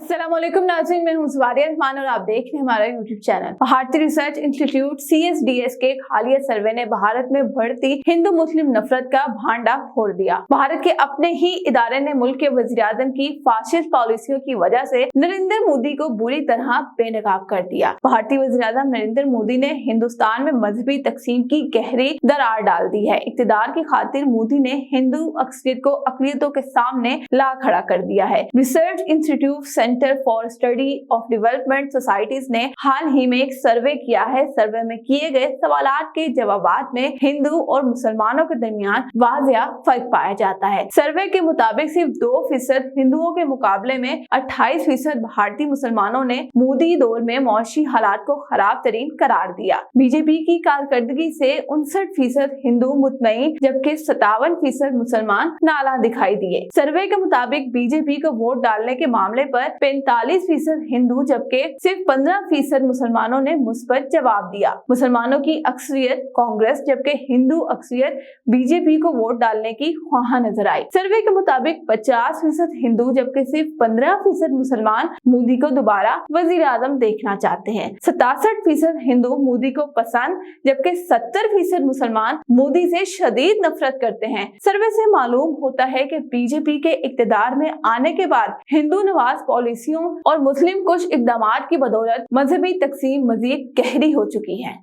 अस्सलाम वालेकुम नाज़रीन, मैं हूं ज़वारिया रहमान और आप देख रहे हैं हमारा यूट्यूब चैनल। भारतीय रिसर्च इंस्टीट्यूट CSDS के एक हालिया सर्वे ने भारत में बढ़ती हिंदू मुस्लिम नफरत का भांडा फोड़ दिया। भारत के अपने ही इदारे ने मुल्क के वज़ीर-ए-आज़म की फाशिस्ट पॉलिसियों की वजह से नरेंद्र मोदी को बुरी तरह बेनकाब कर दिया। भारतीय वज़ीर-ए-आज़म नरेंद्र मोदी ने हिंदुस्तान में मजहबी तकसीम की गहरी दरार डाल दी है। इक़्तिदार की खातिर मोदी ने हिंदू अक्सरियत को अक़लियतों के सामने ला खड़ा कर दिया है। Research institute centre for study of development societies ने हाल ही में एक सर्वे किया है। सर्वे में किए गए सवालात के जवाबात में हिंदू और मुसलमानों के दरमियान वाज़िया फर्क पाया जाता है। सर्वे के मुताबिक सिर्फ 2% हिंदुओं के मुकाबले में 28% भारतीय मुसलमानों ने मोदी दौर में मौशी हालात को खराब तरीन करार दिया। बीजेपी की कारकर्दगी से 59% हिंदू मुतमईन जबकि 57% मुसलमान नाला दिखाई दिए। सर्वे के मुताबिक बीजेपी को वोट डालने के मामले पर 45% हिंदू जबकि सिर्फ 15% मुसलमानों ने मुस्बत जवाब दिया। मुसलमानों की अक्सरियत कांग्रेस जबकि हिंदू अक्सरियत बीजेपी को वोट डालने की ख्वाह नजर आई। सर्वे के मुताबिक 50% हिंदू जबकि सिर्फ 15% मुसलमान मोदी को दोबारा वजीर-ए-आज़म देखना चाहते हैं। 67% हिंदू मोदी को पसंद जबकि 70% मुसलमान मोदी से शदीद नफरत करते हैं। सर्वे से मालूम होता है कि बीजेपी के इक़्तिदार में आने के बाद हिंदू नवाज पॉलिसियों और मुस्लिम कुछ इक़दामात की बदौलत मजहबी तकसीम मजीद गहरी हो चुकी है।